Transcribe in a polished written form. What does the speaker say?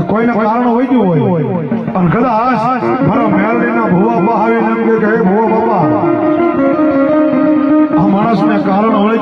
કોઈને કારણ હોય અને કદાચ મારા મેલડીના ભુવા બા આવીને એમ કે હે ભુવા બાપા આ માણસને કારણ હોય